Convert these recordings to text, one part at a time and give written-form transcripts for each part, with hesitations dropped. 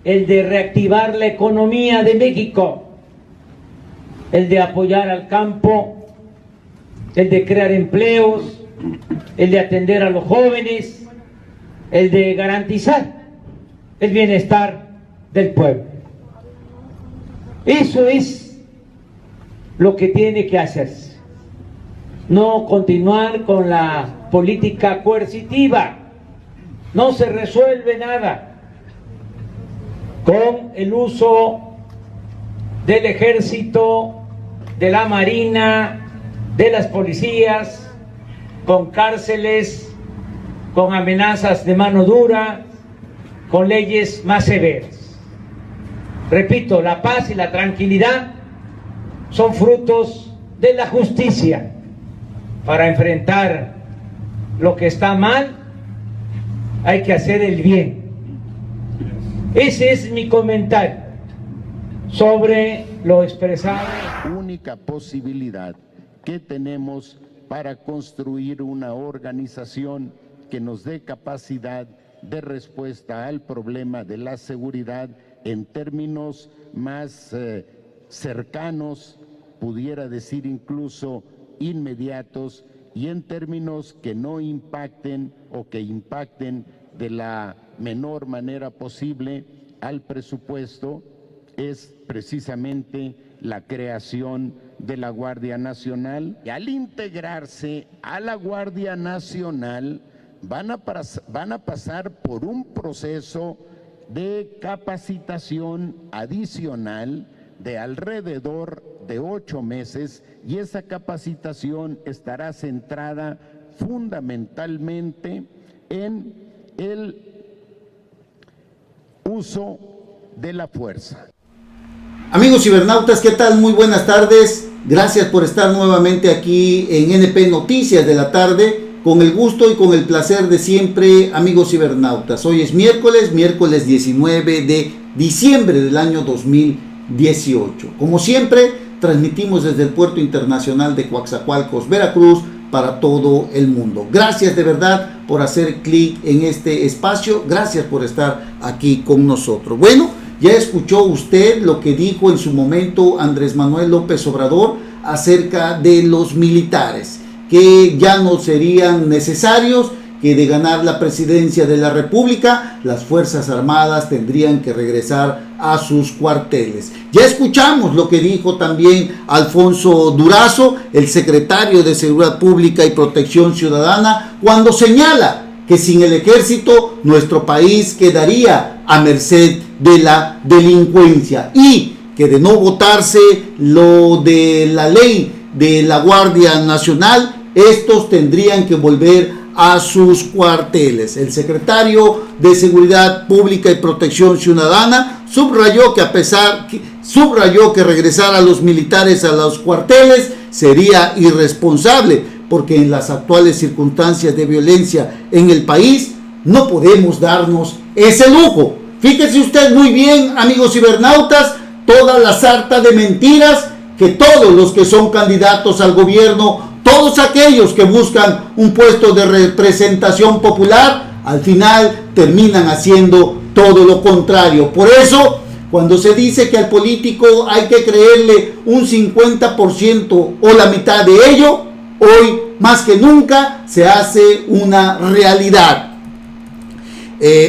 el de reactivar la economía de México, el de apoyar al campo, el de crear empleos, el de atender a los jóvenes, el de garantizar el bienestar del pueblo. Eso es lo que tiene que hacerse. No continuar con la política coercitiva. No se resuelve nada con el uso del ejército, de la marina, de las policías, con cárceles, con amenazas de mano dura, con leyes más severas. Repito, la paz y la tranquilidad son frutos de la justicia. Para enfrentar lo que está mal, hay que hacer el bien. Ese es mi comentario sobre lo expresado. Única posibilidad que tenemos para construir una organización que nos dé capacidad de respuesta al problema de la seguridad en términos más cercanos, pudiera decir incluso inmediatos, y en términos que no impacten o que impacten de la menor manera posible al presupuesto, es precisamente la creación de la Guardia Nacional. Y al integrarse a la Guardia Nacional van a pasar por un proceso de capacitación adicional de alrededor de 8 meses, y esa capacitación estará centrada fundamentalmente en el uso de la fuerza. Amigos cibernautas, ¿qué tal? Muy buenas tardes. Gracias por estar nuevamente aquí en NP Noticias de la tarde. Con el gusto y con el placer de siempre, amigos cibernautas. Hoy es miércoles 19 de diciembre del año 2018. Como siempre, transmitimos desde el Puerto Internacional de Coatzacoalcos, Veracruz, para todo el mundo. Gracias de verdad por hacer clic en este espacio. Gracias por estar aquí con nosotros. Bueno, ya escuchó usted lo que dijo en su momento Andrés Manuel López Obrador acerca de los militares, que ya no serían necesarios, que de ganar la presidencia de la República, las Fuerzas Armadas tendrían que regresar a sus cuarteles. Ya escuchamos lo que dijo también Alfonso Durazo, el secretario de Seguridad Pública y Protección Ciudadana, cuando señala que sin el ejército nuestro país quedaría a merced de la delincuencia, y que de no votarse lo de la ley de la Guardia Nacional, estos tendrían que volver a sus cuarteles. El secretario de Seguridad Pública y Protección Ciudadana subrayó que regresar a los militares a los cuarteles sería irresponsable, porque en las actuales circunstancias de violencia en el país no podemos darnos ese lujo. Fíjese usted muy bien, amigos cibernautas, toda la sarta de mentiras que todos los que son candidatos al gobierno, todos aquellos que buscan un puesto de representación popular, al final terminan haciendo todo lo contrario. Por eso, cuando se dice que al político hay que creerle un 50% o la mitad de ello, hoy más que nunca se hace una realidad.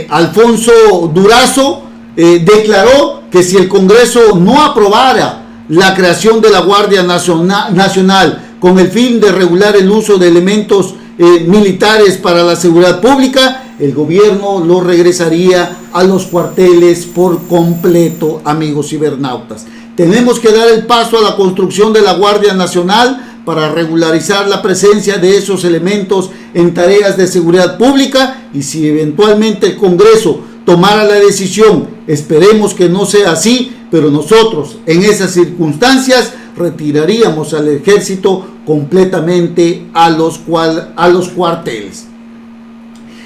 Alfonso Durazo declaró que si el Congreso no aprobara la creación de la Guardia Nacional con el fin de regular el uso de elementos militares para la seguridad pública, el gobierno lo regresaría a los cuarteles por completo, amigos cibernautas. Tenemos que dar el paso a la construcción de la Guardia Nacional para regularizar la presencia de esos elementos en tareas de seguridad pública, y si eventualmente el Congreso tomara la decisión, esperemos que no sea así, pero nosotros en esas circunstancias retiraríamos al ejército completamente a los cuarteles.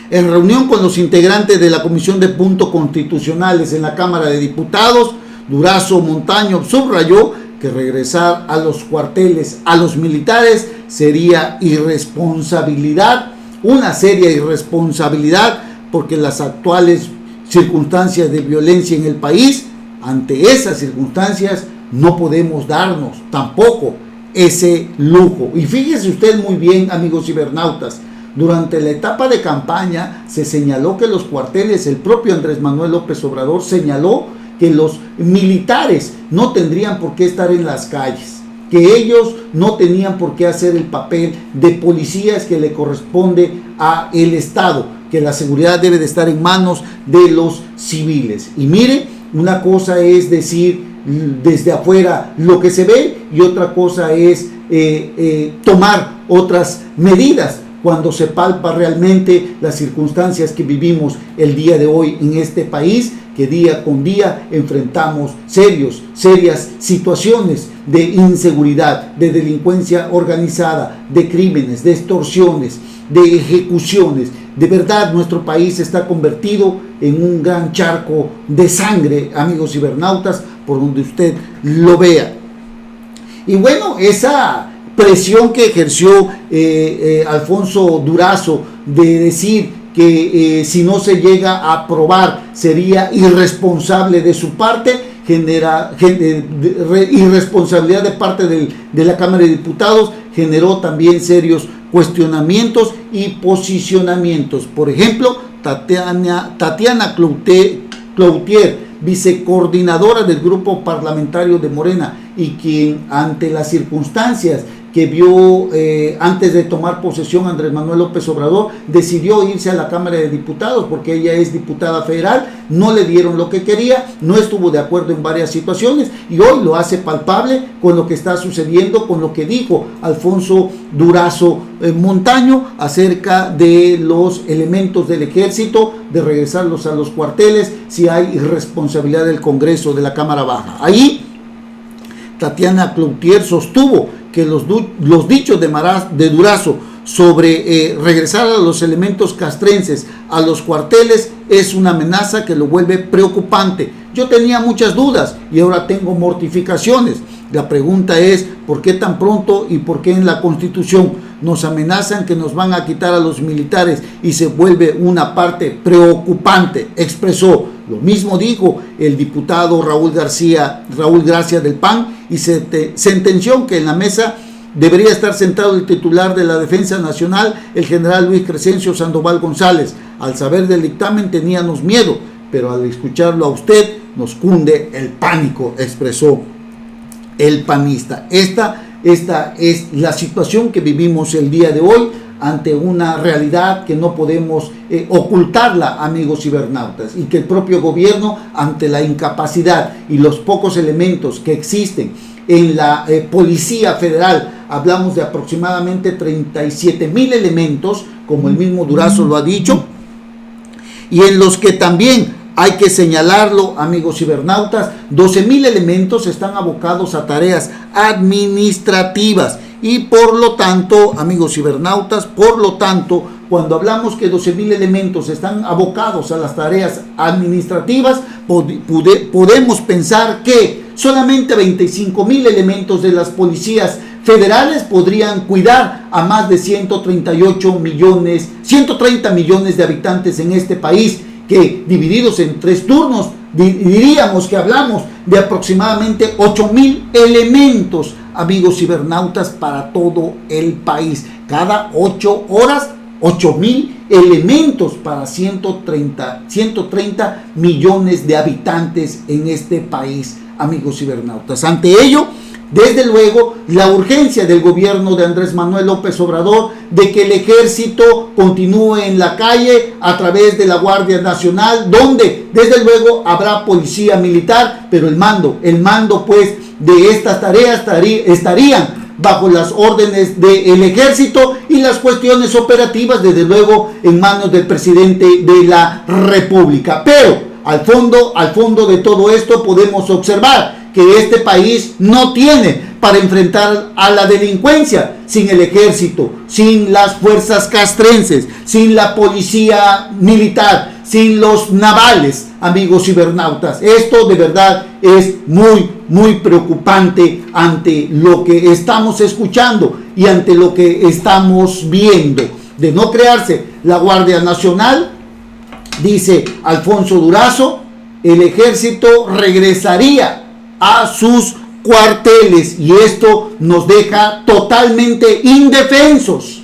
En reunión con los integrantes de la Comisión de Puntos Constitucionales en la Cámara de Diputados, Durazo Montaño subrayó que regresar a los cuarteles a los militares sería irresponsabilidad, una seria irresponsabilidad, porque las actuales circunstancias de violencia en el país. Ante esas circunstancias no podemos darnos tampoco ese lujo. Y fíjese usted muy bien, amigos cibernautas, durante la etapa de campaña se señaló que los cuarteles, el propio Andrés Manuel López Obrador señaló que los militares no tendrían por qué estar en las calles, que ellos no tenían por qué hacer el papel de policías que le corresponde a el Estado, que la seguridad debe de estar en manos de los civiles. Y mire, una cosa es decir desde afuera lo que se ve y otra cosa es tomar otras medidas cuando se palpa realmente las circunstancias que vivimos el día de hoy en este país, que día con día enfrentamos serias situaciones de inseguridad, de delincuencia organizada, de crímenes, de extorsiones, de ejecuciones. De verdad, nuestro país está convertido en un gran charco de sangre, amigos cibernautas, por donde usted lo vea. Y bueno, esa presión que ejerció Alfonso Durazo de decir que si no se llega a aprobar sería irresponsable de su parte, irresponsabilidad de parte de la Cámara de Diputados, generó también serios cuestionamientos y posicionamientos. Por ejemplo, Tatiana Cloutier, vicecoordinadora del grupo parlamentario de Morena, y quien ante las circunstancias que vio antes de tomar posesión Andrés Manuel López Obrador, decidió irse a la Cámara de Diputados porque ella es diputada federal, no le dieron lo que quería, no estuvo de acuerdo en varias situaciones y hoy lo hace palpable con lo que está sucediendo, con lo que dijo Alfonso Durazo Montaño acerca de los elementos del ejército, de regresarlos a los cuarteles si hay irresponsabilidad del Congreso, de la Cámara Baja. Ahí Tatiana Cloutier sostuvo que los dichos de Durazo sobre regresar a los elementos castrenses a los cuarteles es una amenaza que lo vuelve preocupante. Yo tenía muchas dudas y ahora tengo mortificaciones. La pregunta es, ¿por qué tan pronto y por qué en la Constitución nos amenazan que nos van a quitar a los militares y se vuelve una parte preocupante? Expresó. Lo mismo dijo el diputado Raúl Gracia del PAN y sentenció que en la mesa debería estar sentado el titular de la Defensa Nacional, el general Luis Crescencio Sandoval González. Al saber del dictamen teníamos miedo, pero al escucharlo a usted nos cunde el pánico, expresó el panista. Esta es la situación que vivimos el día de hoy ante una realidad que no podemos ocultarla, amigos cibernautas, y que el propio gobierno, ante la incapacidad y los pocos elementos que existen en la Policía Federal, hablamos de aproximadamente 37,000 elementos, como el mismo Durazo lo ha dicho, y en los que también hay que señalarlo, amigos cibernautas, 12,000 elementos están abocados a tareas administrativas. Y por lo tanto, amigos cibernautas, cuando hablamos que 12,000 elementos están abocados a las tareas administrativas, podemos pensar que solamente 25,000 elementos de las policías federales podrían cuidar a más de 130 millones de habitantes en este país, que divididos en 3 turnos, diríamos que hablamos de aproximadamente 8,000 elementos, amigos cibernautas, para todo el país. Cada 8 horas, 8,000 elementos para 130 millones de habitantes en este país, amigos cibernautas. Ante ello, desde luego, la urgencia del gobierno de Andrés Manuel López Obrador de que el ejército continúe en la calle a través de la Guardia Nacional, donde desde luego habrá policía militar, pero el mando pues de estas tareas estarían bajo las órdenes del ejército y las cuestiones operativas desde luego en manos del presidente de la República. Pero al fondo de todo esto podemos observar que este país no tiene para enfrentar a la delincuencia sin el ejército, sin las fuerzas castrenses, sin la policía militar, sin los navales, amigos cibernautas. Esto de verdad es muy preocupante ante lo que estamos escuchando y ante lo que estamos viendo. De no crearse la Guardia Nacional, dice Alfonso Durazo, el ejército regresaría a sus cuarteles y esto nos deja totalmente indefensos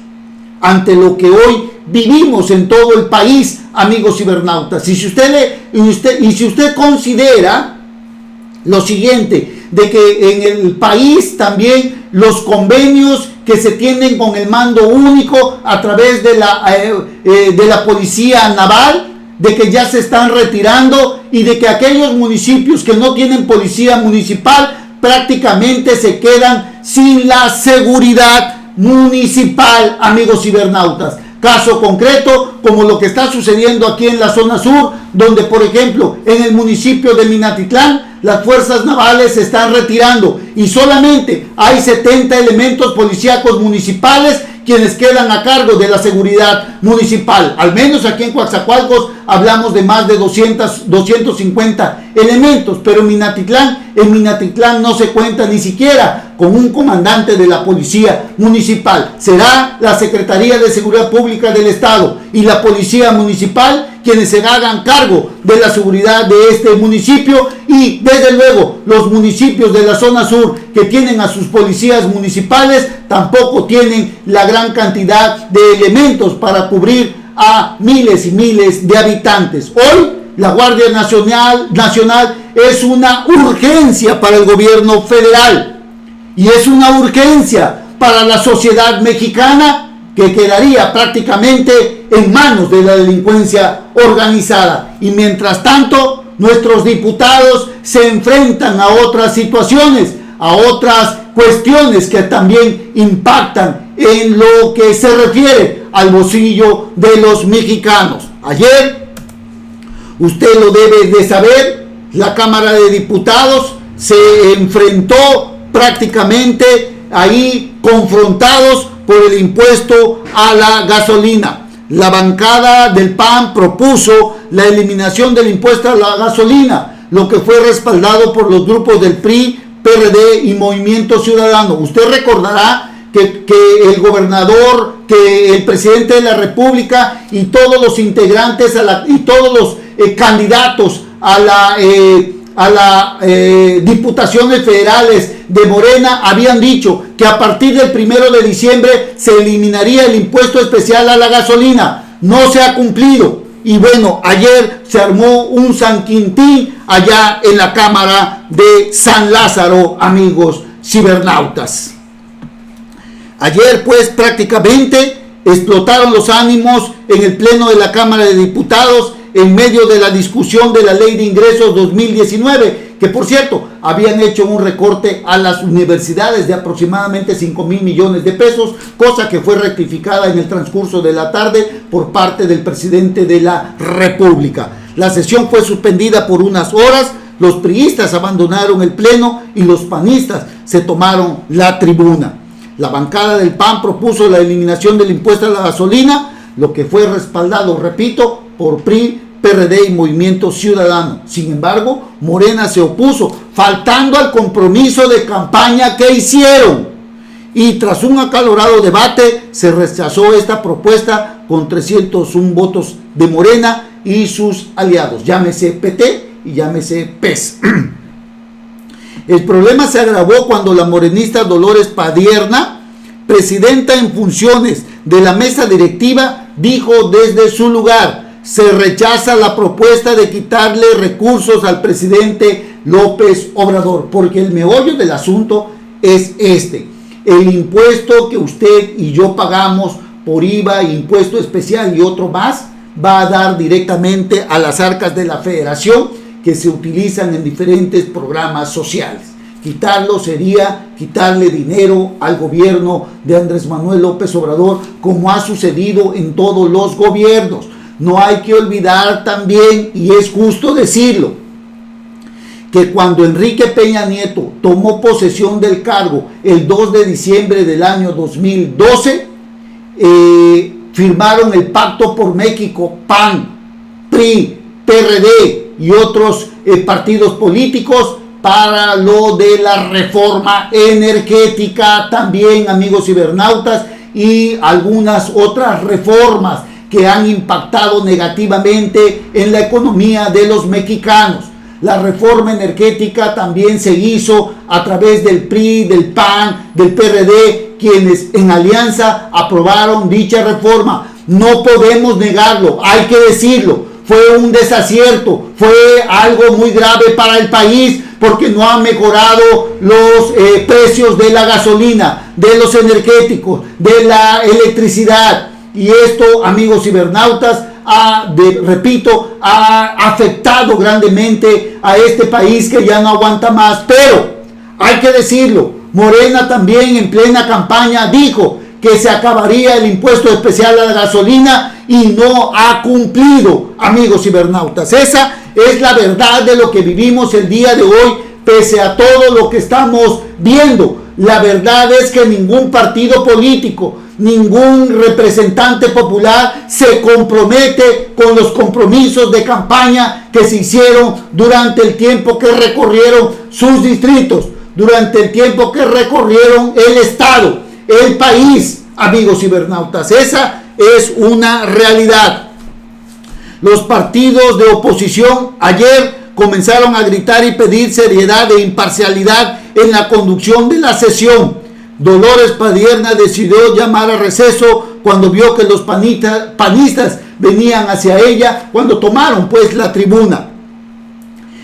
ante lo que hoy vivimos en todo el país, amigos cibernautas. Y si usted considera lo siguiente, de que en el país también los convenios que se tienen con el mando único a través de la policía naval, de que ya se están retirando y de que aquellos municipios que no tienen policía municipal prácticamente se quedan sin la seguridad municipal, amigos cibernautas. Caso concreto, como lo que está sucediendo aquí en la zona sur, donde por ejemplo en el municipio de Minatitlán las fuerzas navales se están retirando y solamente hay 70 elementos policíacos municipales quienes quedan a cargo de la seguridad municipal. Al menos aquí en Coatzacoalcos hablamos de más de 250 elementos, pero en Minatitlán no se cuenta ni siquiera con un comandante de la policía municipal. Será la Secretaría de Seguridad Pública del Estado y la Policía Municipal quienes se hagan cargo de la seguridad de este municipio, y desde luego los municipios de la zona sur que tienen a sus policías municipales tampoco tienen la gran cantidad de elementos para cubrir a miles y miles de habitantes. Hoy la Guardia Nacional es una urgencia para el gobierno federal y es una urgencia para la sociedad mexicana, que quedaría prácticamente en manos de la delincuencia organizada. Y mientras tanto, nuestros diputados se enfrentan a otras situaciones, a otras cuestiones que también impactan en lo que se refiere al bolsillo de los mexicanos. Ayer, usted lo debe de saber, la Cámara de Diputados se enfrentó prácticamente ahí confrontados por el impuesto a la gasolina. La bancada del PAN propuso la eliminación del impuesto a la gasolina, lo que fue respaldado por los grupos del PRI, PRD y Movimiento Ciudadano. Usted recordará que el gobernador, que el presidente de la República y todos los integrantes y todos los candidatos a las diputaciones federales de Morena habían dicho que a partir del 1 de diciembre se eliminaría el impuesto especial a la gasolina. No se ha cumplido. Y bueno, ayer se armó un San Quintín allá en la Cámara de San Lázaro, amigos cibernautas. Ayer pues prácticamente explotaron los ánimos en el Pleno de la Cámara de Diputados en medio de la discusión de la Ley de Ingresos 2019, que por cierto habían hecho un recorte a las universidades de aproximadamente 5,000 millones de pesos, cosa que fue rectificada en el transcurso de la tarde por parte del presidente de la República. La sesión fue suspendida por unas horas, los priistas abandonaron el pleno y los panistas se tomaron la tribuna. La bancada del PAN propuso la eliminación del impuesto a la gasolina, lo que fue respaldado, repito, por PRI, PRD y Movimiento Ciudadano. Sin embargo, Morena se opuso, faltando al compromiso de campaña que hicieron. Y tras un acalorado debate, se rechazó esta propuesta con 301 votos de Morena y sus aliados, llámese PT y llámese PES. El problema se agravó cuando la morenista Dolores Padierna, presidenta en funciones de la mesa directiva, dijo desde su lugar: se rechaza la propuesta de quitarle recursos al presidente López Obrador, porque el meollo del asunto es este: el impuesto que usted y yo pagamos por IVA, impuesto especial y otro más, va a dar directamente a las arcas de la federación, que se utilizan en diferentes programas sociales. Quitarlo sería quitarle dinero al gobierno de Andrés Manuel López Obrador, como ha sucedido en todos los gobiernos. No hay que olvidar también, y es justo decirlo, que cuando Enrique Peña Nieto tomó posesión del cargo el 2 de diciembre del año 2012, firmaron el Pacto por México, PAN, PRI, PRD y otros partidos políticos para lo de la reforma energética también, amigos cibernautas, y algunas otras reformas que han impactado negativamente en la economía de los mexicanos. La reforma energética también se hizo a través del PRI, del PAN, del PRD, quienes en alianza aprobaron dicha reforma. No podemos negarlo, hay que decirlo. Fue un desacierto, fue algo muy grave para el país porque no han mejorado los precios de la gasolina, de los energéticos, de la electricidad. Y esto, amigos cibernautas, repito, ha afectado grandemente a este país que ya no aguanta más. Pero hay que decirlo, Morena también en plena campaña dijo que se acabaría el impuesto especial a la gasolina y no ha cumplido, amigos cibernautas. Esa es la verdad de lo que vivimos el día de hoy, pese a todo lo que estamos viendo. La verdad es que ningún partido político, ningún representante popular se compromete con los compromisos de campaña que se hicieron durante el tiempo que recorrieron sus distritos, durante el tiempo que recorrieron el estado, el país, amigos cibernautas. Esa es una realidad. Los partidos de oposición ayer comenzaron a gritar y pedir seriedad e imparcialidad en la conducción de la sesión. Dolores Padierna decidió llamar a receso cuando vio que los panistas venían hacia ella cuando tomaron pues la tribuna.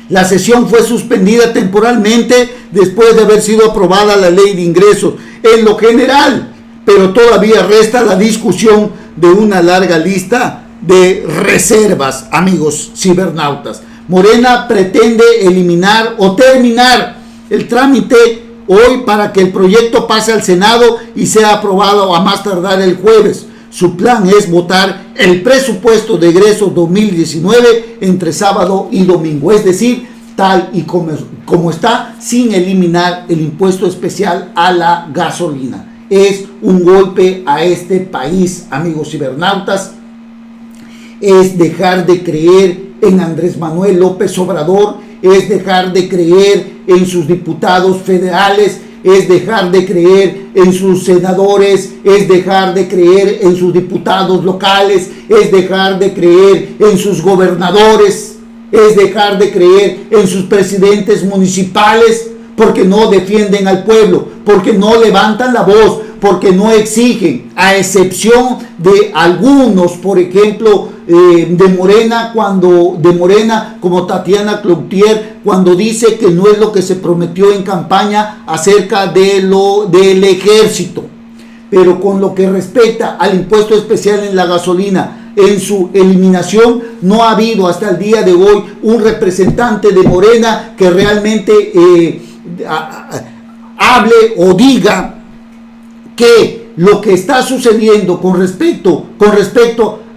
La sesión fue suspendida temporalmente después de haber sido aprobada la ley de ingresos en lo general, pero todavía resta la discusión de una larga lista de reservas, amigos cibernautas. Morena pretende eliminar o terminar el trámite hoy para que el proyecto pase al Senado y sea aprobado a más tardar el jueves. Su plan es votar el presupuesto de egresos 2019 entre sábado y domingo, es decir, tal y como está, sin eliminar el impuesto especial a la gasolina. Es un golpe a este país, amigos cibernautas. Es dejar de creer en Andrés Manuel López Obrador, es dejar de creer en sus diputados federales, es dejar de creer en sus senadores, es dejar de creer en sus diputados locales, es dejar de creer en sus gobernadores, es dejar de creer en sus presidentes municipales, porque no defienden al pueblo, porque no levantan la voz, porque no exigen, a excepción de algunos, por ejemplo, de Morena, como Tatiana Cloutier, cuando dice que no es lo que se prometió en campaña acerca del ejército. Pero con lo que respecta al impuesto especial en la gasolina, en su eliminación, no ha habido hasta el día de hoy un representante de Morena que realmente hable o diga que lo que está sucediendo con respecto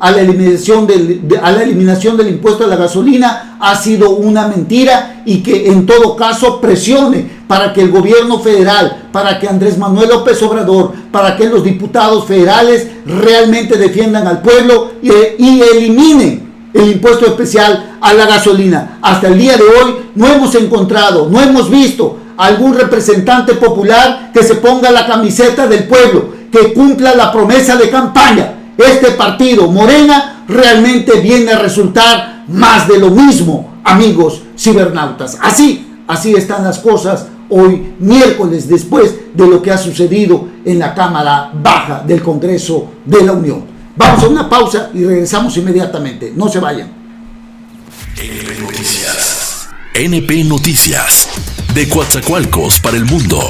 a la eliminación del impuesto a la gasolina ha sido una mentira, y que en todo caso presione para que el gobierno federal, para que Andrés Manuel López Obrador, para que los diputados federales realmente defiendan al pueblo y eliminen el impuesto especial a la gasolina. Hasta el día de hoy no hemos encontrado, no hemos visto algún representante popular que se ponga la camiseta del pueblo, que cumpla la promesa de campaña. Este partido, Morena, realmente viene a resultar más de lo mismo, amigos cibernautas. Así están las cosas hoy, miércoles, después de lo que ha sucedido en la Cámara Baja del Congreso de la Unión. Vamos a una pausa y regresamos inmediatamente. No se vayan. NP Noticias. NP Noticias. De Coatzacoalcos para el mundo.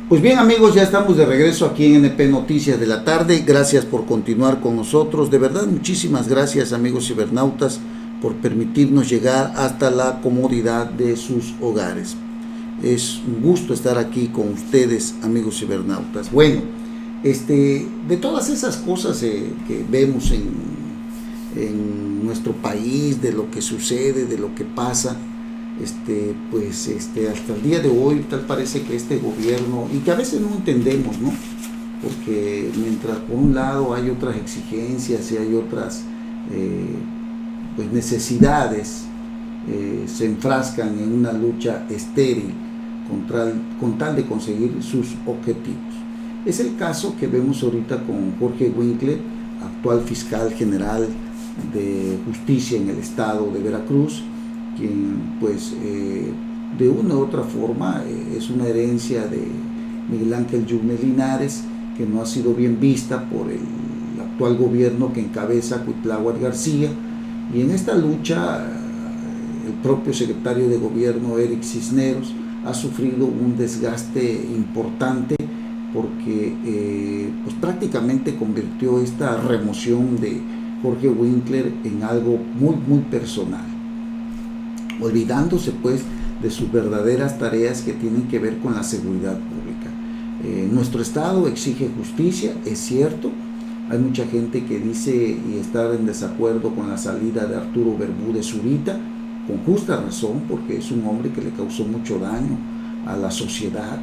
Pues bien, amigos, ya estamos de regreso aquí en NP Noticias de la tarde. Gracias por continuar con nosotros. De verdad, muchísimas gracias, amigos cibernautas, por permitirnos llegar hasta la comodidad de sus hogares. Es un gusto estar aquí con ustedes, amigos cibernautas. Bueno, de todas esas cosas que vemos en nuestro país, de lo que sucede, de lo que pasa, hasta el día de hoy tal parece que este gobierno, y que a veces no entendemos, ¿no? Porque mientras por un lado hay otras exigencias y hay otras necesidades, se enfrascan en una lucha estéril con tal de conseguir sus objetivos. Es el caso que vemos ahorita con Jorge Winkler, actual fiscal general de justicia en el estado de Veracruz, quien pues de una u otra forma es una herencia de Miguel Ángel Yunes Linares, que no ha sido bien vista por el actual gobierno que encabeza Cuitláhuac García, y en esta lucha el propio secretario de gobierno Eric Cisneros ha sufrido un desgaste importante, porque pues prácticamente convirtió esta remoción de Jorge Winkler en algo muy muy personal, olvidándose pues de sus verdaderas tareas que tienen que ver con la seguridad pública. Nuestro estado exige justicia, es cierto. Hay mucha gente que dice y está en desacuerdo con la salida de Arturo Bermúdez Zurita, con justa razón, porque es un hombre que le causó mucho daño a la sociedad,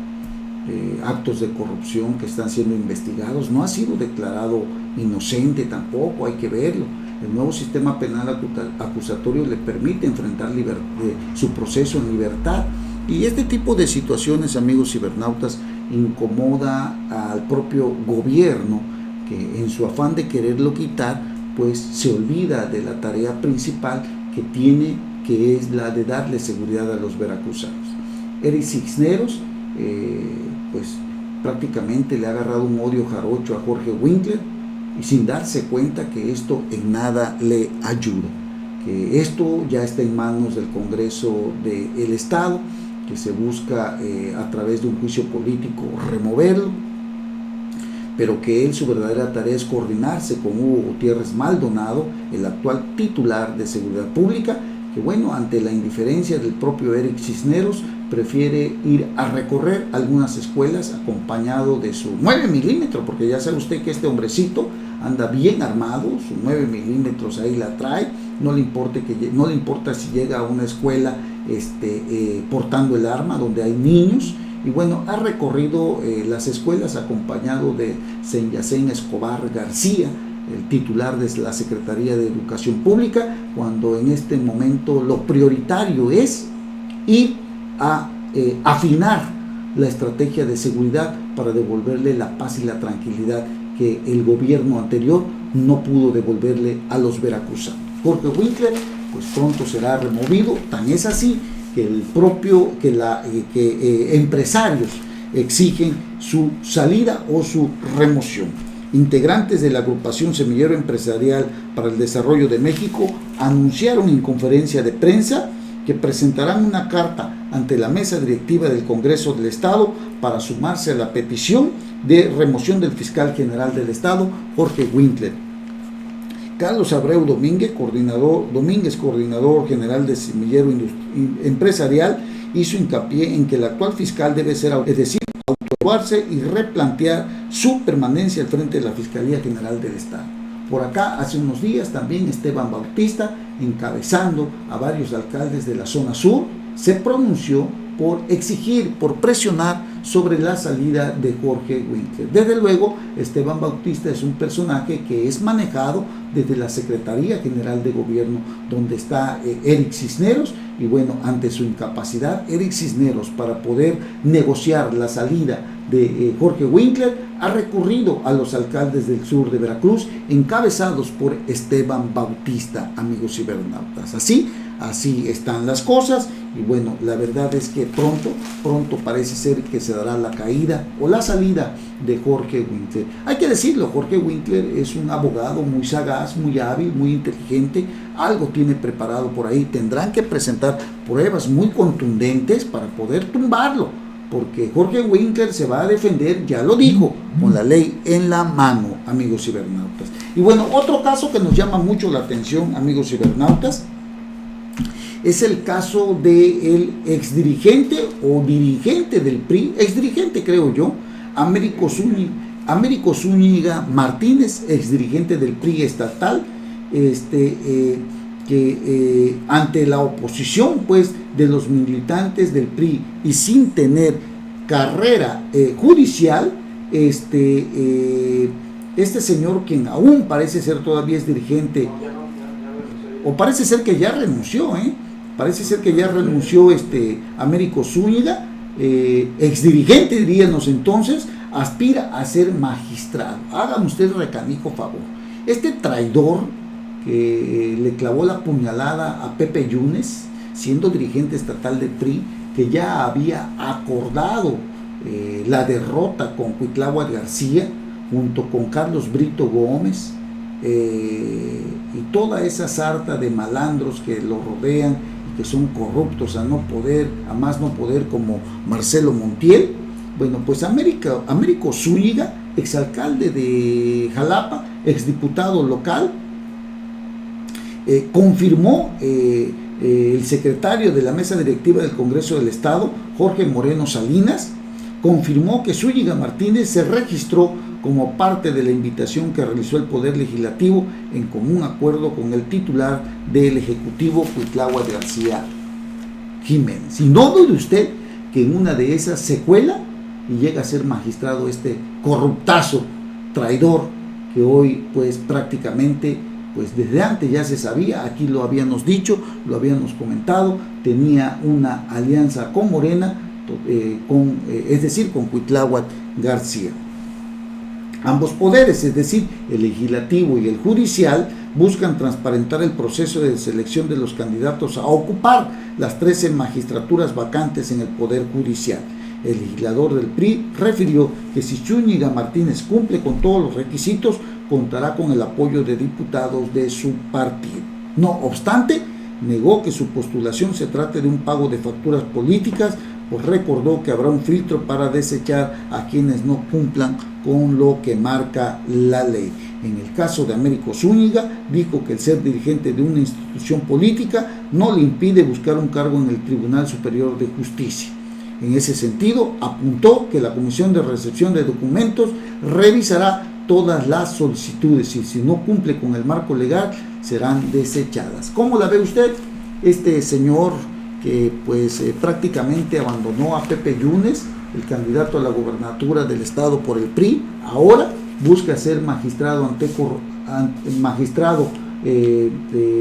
actos de corrupción que están siendo investigados. No ha sido declarado inocente tampoco, hay que verlo. El nuevo sistema penal acusatorio le permite enfrentar su proceso en libertad, y este tipo de situaciones, amigos cibernautas, incomoda al propio gobierno, que en su afán de quererlo quitar, pues se olvida de la tarea principal que tiene, que es la de darle seguridad a los veracruzanos. Eric Cisneros pues prácticamente le ha agarrado un odio jarocho a Jorge Winkler, y sin darse cuenta que esto en nada le ayuda, que esto ya está en manos del Congreso del Estado, que se busca a través de un juicio político removerlo, pero que su verdadera tarea es coordinarse con Hugo Gutiérrez Maldonado, el actual titular de Seguridad Pública, que bueno, ante la indiferencia del propio Eric Cisneros, prefiere ir a recorrer algunas escuelas acompañado de su 9 milímetros, porque ya sabe usted que este hombrecito anda bien armado, su 9 milímetros ahí la trae, no le importa si llega a una escuela portando el arma donde hay niños. Y bueno, ha recorrido las escuelas acompañado de Senyacén Escobar García, el titular de la Secretaría de Educación Pública, cuando en este momento lo prioritario es ir a afinar la estrategia de seguridad para devolverle la paz y la tranquilidad que el gobierno anterior no pudo devolverle a los veracruzanos. Jorge Winkler pues pronto será removido, tan es así que empresarios exigen su salida o su remoción. Integrantes de la agrupación Semillero Empresarial para el Desarrollo de México anunciaron en conferencia de prensa que presentarán una carta ante la mesa directiva del Congreso del Estado para sumarse a la petición de remoción del fiscal general del Estado, Jorge Winkler. Carlos Abreu Domínguez, coordinador general de Semillero Empresarial, hizo hincapié en que el actual fiscal debe ser, es decir, autoevaluarse y replantear su permanencia al frente de la Fiscalía General del Estado. Por acá, hace unos días, también Esteban Bautista, encabezando a varios alcaldes de la zona sur, se pronunció por exigir, por presionar sobre la salida de Jorge Winkler. Desde luego, Esteban Bautista es un personaje que es manejado desde la Secretaría General de Gobierno, donde está Eric Cisneros, y bueno, ante su incapacidad, Eric Cisneros, para poder negociar la salida de Jorge Winkler, ha recurrido a los alcaldes del sur de Veracruz, encabezados por Esteban Bautista, amigos cibernautas. Así están las cosas, y bueno, la verdad es que pronto parece ser que se dará la caída o la salida de Jorge Winkler. Hay que decirlo, Jorge Winkler es un abogado muy sagaz, muy hábil, muy inteligente, algo tiene preparado por ahí. Tendrán que presentar pruebas muy contundentes para poder tumbarlo, porque Jorge Winkler se va a defender, ya lo dijo, con la ley en la mano, amigos cibernautas. Y bueno, otro caso que nos llama mucho la atención, amigos cibernautas, es el caso del exdirigente o dirigente del PRI, exdirigente creo yo, Américo Zúñiga Martínez, exdirigente del PRI estatal, que ante la oposición pues de los militantes del PRI y sin tener carrera judicial, este señor, quien aún parece ser todavía es dirigente, o parece ser que ya renunció, parece ser que ya renunció Américo Zúñiga, exdirigente diríamos entonces, aspira a ser magistrado. Hágame usted recanijo favor. Este traidor que le clavó la puñalada a Pepe Yunes, siendo dirigente estatal de PRI, que ya había acordado la derrota con Cuitláhuac García, junto con Carlos Brito Gómez, y toda esa sarta de malandros que lo rodean y que son corruptos a más no poder, como Marcelo Montiel. Bueno, pues Américo Zúñiga, exalcalde de Jalapa, exdiputado local, confirmó el secretario de la mesa directiva del Congreso del Estado, Jorge Moreno Salinas, confirmó que Zúñiga Martínez se registró como parte de la invitación que realizó el Poder Legislativo en común acuerdo con el titular del Ejecutivo, Cuitláhuac García Jiménez. Y no dude usted que en una de esas se cuela y llega a ser magistrado este corruptazo, traidor, que hoy pues prácticamente, pues desde antes ya se sabía, aquí lo habíamos dicho, lo habíamos comentado, tenía una alianza con Morena, es decir, con Cuitláhuac García. Ambos poderes, es decir, el legislativo y el judicial, buscan transparentar el proceso de selección de los candidatos a ocupar las 13 magistraturas vacantes en el Poder Judicial. El legislador del PRI refirió que si Zúñiga Martínez cumple con todos los requisitos, contará con el apoyo de diputados de su partido. No obstante, negó que su postulación se trate de un pago de facturas políticas, pues recordó que habrá un filtro para desechar a quienes no cumplan con lo que marca la ley. En el caso de Américo Zúñiga, dijo que el ser dirigente de una institución política no le impide buscar un cargo en el Tribunal Superior de Justicia. En ese sentido, apuntó que la Comisión de Recepción de Documentos revisará todas las solicitudes y si no cumple con el marco legal serán desechadas. ¿Cómo la ve usted? Este señor que pues prácticamente abandonó a Pepe Yunes, el candidato a la gobernatura del estado por el PRI, ahora busca ser magistrado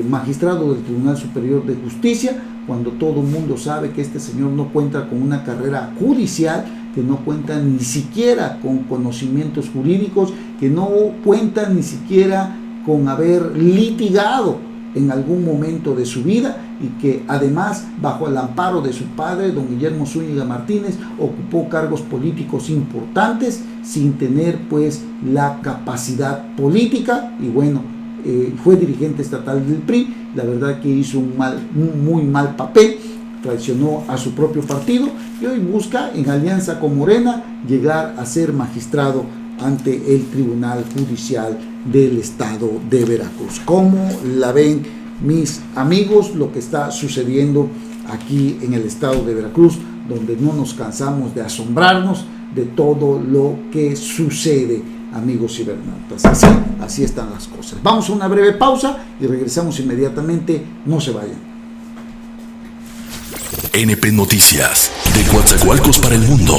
magistrado del Tribunal Superior de Justicia, cuando todo el mundo sabe que este señor no cuenta con una carrera judicial, que no cuenta ni siquiera con conocimientos jurídicos, que no cuenta ni siquiera con haber litigado en algún momento de su vida, y que además, bajo el amparo de su padre, don Guillermo Zúñiga Martínez, ocupó cargos políticos importantes sin tener pues la capacidad política, y bueno, fue dirigente estatal del PRI. La verdad que hizo un muy mal papel, traicionó a su propio partido y hoy busca, en alianza con Morena, llegar a ser magistrado ante el Tribunal Judicial del Estado de Veracruz. ¿Cómo la ven, mis amigos, lo que está sucediendo aquí en el Estado de Veracruz, donde no nos cansamos de asombrarnos de todo lo que sucede, amigos cibernautas? Así están las cosas. Vamos a una breve pausa y regresamos inmediatamente. No se vayan. NP Noticias, de Coatzacoalcos para el mundo.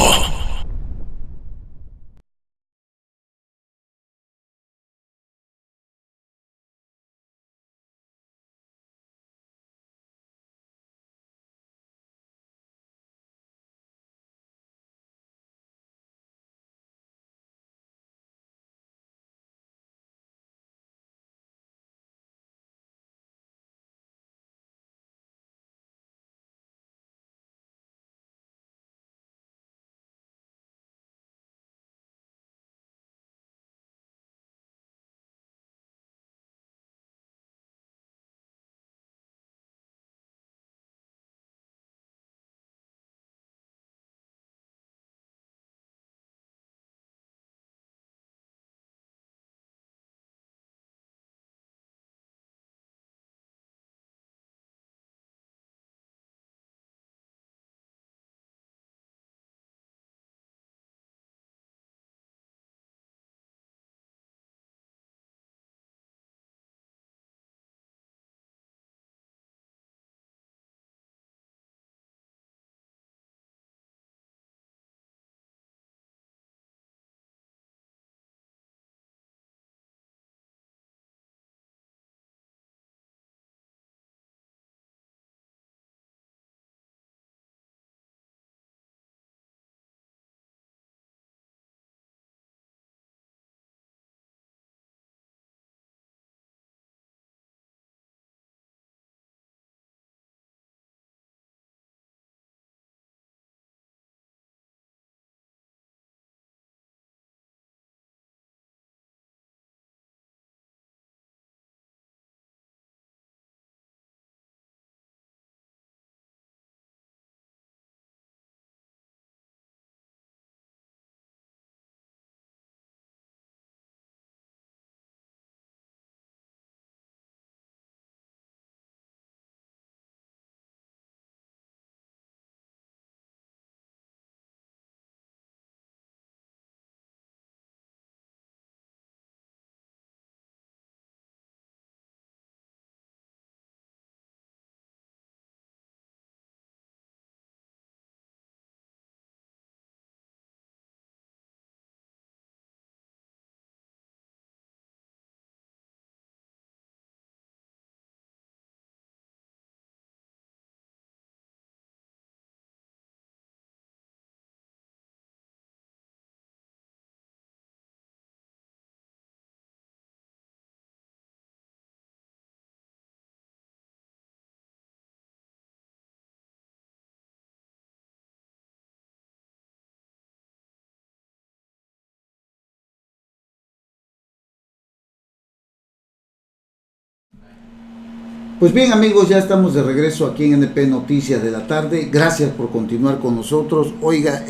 Pues bien, amigos, ya estamos de regreso aquí en NP Noticias de la Tarde. Gracias por continuar con nosotros. Oiga,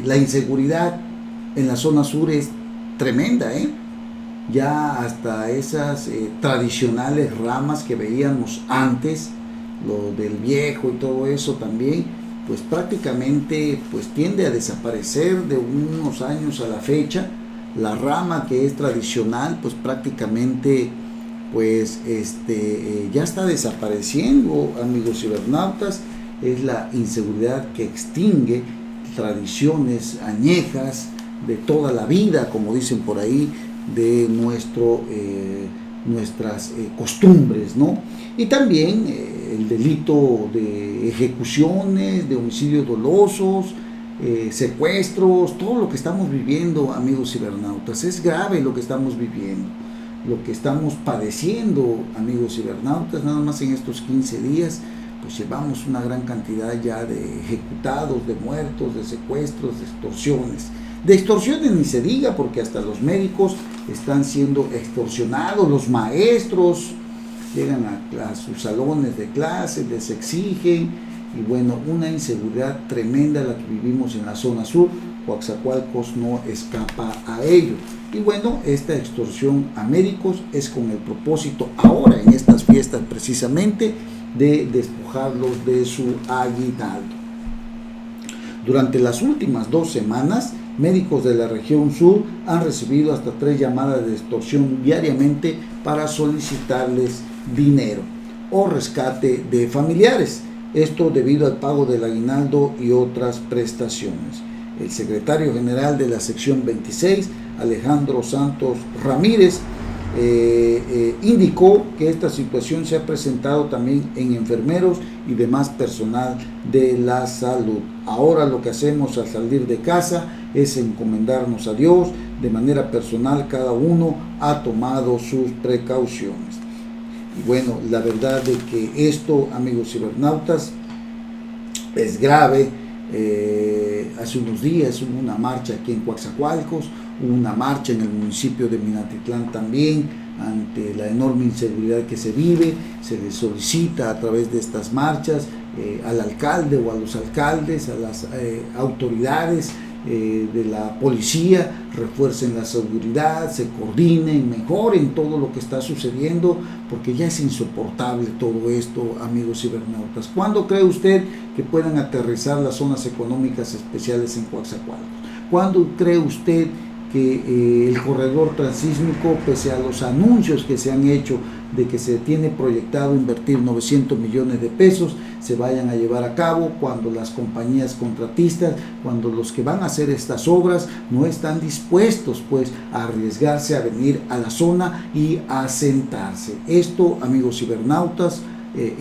la inseguridad en la zona sur es tremenda, ya hasta esas tradicionales ramas que veíamos antes, lo del viejo y todo eso también, pues prácticamente pues tiende a desaparecer de unos años a la fecha. La rama que es tradicional pues prácticamente pues ya está desapareciendo, amigos cibernautas. Es la inseguridad que extingue tradiciones añejas de toda la vida, como dicen por ahí, de nuestras costumbres, ¿no? Y también el delito de ejecuciones, de homicidios dolosos, secuestros, todo lo que estamos viviendo, amigos cibernautas. Es grave lo que estamos viviendo, lo que estamos padeciendo, amigos cibernautas. Nada más en estos 15 días pues llevamos una gran cantidad ya de ejecutados, de muertos, de secuestros, de extorsiones. De extorsiones ni se diga, porque hasta los médicos están siendo extorsionados, los maestros llegan a sus salones de clase, les exigen, y bueno, una inseguridad tremenda la que vivimos en la zona sur. Coatzacoalcos no escapa a ello. Y bueno, esta extorsión a médicos es con el propósito ahora, en estas fiestas precisamente, de despojarlos de su aguinaldo. Durante las últimas 2 semanas, médicos de la región sur han recibido hasta 3 llamadas de extorsión diariamente para solicitarles dinero o rescate de familiares. Esto debido al pago del aguinaldo y otras prestaciones. El secretario general de la sección 26, Alejandro Santos Ramírez, indicó que esta situación se ha presentado también en enfermeros y demás personal de la salud. Ahora lo que hacemos al salir de casa es encomendarnos a Dios. De manera personal, cada uno ha tomado sus precauciones. Y bueno, la verdad de que esto, amigos cibernautas, es grave. Hace unos días hubo una marcha aquí en Coatzacoalcos, hubo una marcha en el municipio de Minatitlán también, ante la enorme inseguridad que se vive. Se les solicita a través de estas marchas al alcalde o a los alcaldes, a las autoridades de la policía, refuercen la seguridad, se coordinen, mejoren todo lo que está sucediendo, porque ya es insoportable todo esto, amigos cibernautas. ¿Cuándo cree usted que puedan aterrizar las zonas económicas especiales en Coatzacoalcos? ¿Cuándo cree usted que el corredor transísmico, pese a los anuncios que se han hecho de que se tiene proyectado invertir 900 millones de pesos, se vayan a llevar a cabo, cuando las compañías contratistas, cuando los que van a hacer estas obras no están dispuestos pues a arriesgarse a venir a la zona y a asentarse? Esto, amigos cibernautas,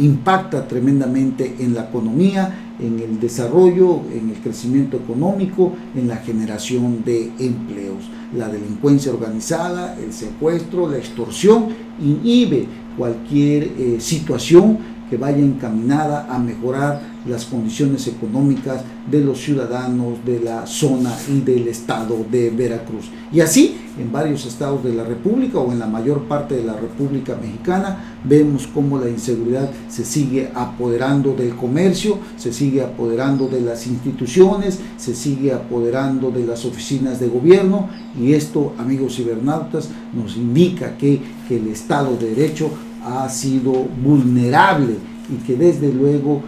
impacta tremendamente en la economía, en el desarrollo, en el crecimiento económico, en la generación de empleos. La delincuencia organizada, el secuestro, la extorsión inhibe cualquier situación que vaya encaminada a mejorar las condiciones económicas de los ciudadanos de la zona y del estado de Veracruz. Y así, en varios estados de la República o en la mayor parte de la República Mexicana, vemos cómo la inseguridad se sigue apoderando del comercio, se sigue apoderando de las instituciones, se sigue apoderando de las oficinas de gobierno, y esto, amigos cibernautas, nos indica que el Estado de Derecho ha sido vulnerable, y que desde luego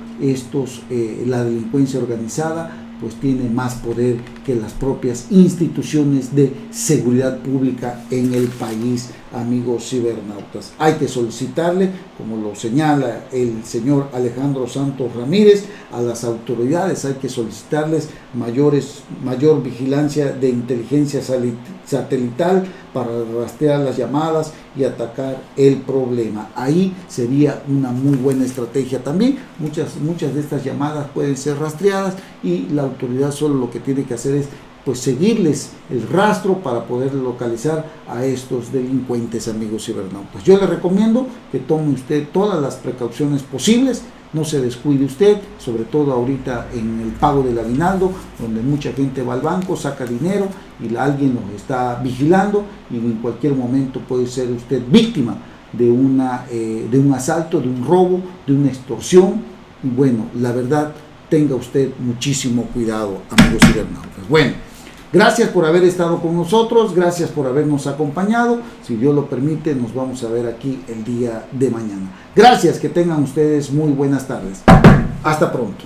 la delincuencia organizada pues tiene más poder que las propias instituciones de seguridad pública en el país, amigos cibernautas. Hay que solicitarle, como lo señala el señor Alejandro Santos Ramírez, a las autoridades, hay que solicitarles mayor vigilancia de inteligencia satelital para rastrear las llamadas y atacar el problema. Ahí sería una muy buena estrategia también. Muchas de estas llamadas pueden ser rastreadas, y la autoridad solo lo que tiene que hacer es pues seguirles el rastro para poder localizar a estos delincuentes, amigos cibernautas. Yo le recomiendo que tome usted todas las precauciones posibles, no se descuide usted, sobre todo ahorita en el pago del aguinaldo, donde mucha gente va al banco, saca dinero y alguien los está vigilando, y en cualquier momento puede ser usted víctima de un asalto, de un robo, de una extorsión. Y bueno, la verdad, tenga usted muchísimo cuidado, amigos cibernautas. Bueno, gracias por haber estado con nosotros, gracias por habernos acompañado. Si Dios lo permite, nos vamos a ver aquí el día de mañana. Gracias, que tengan ustedes muy buenas tardes. Hasta pronto.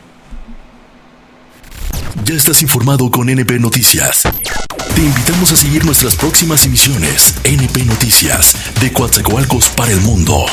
Ya estás informado con NP Noticias. Te invitamos a seguir nuestras próximas emisiones. NP Noticias, de Coatzacoalcos para el mundo.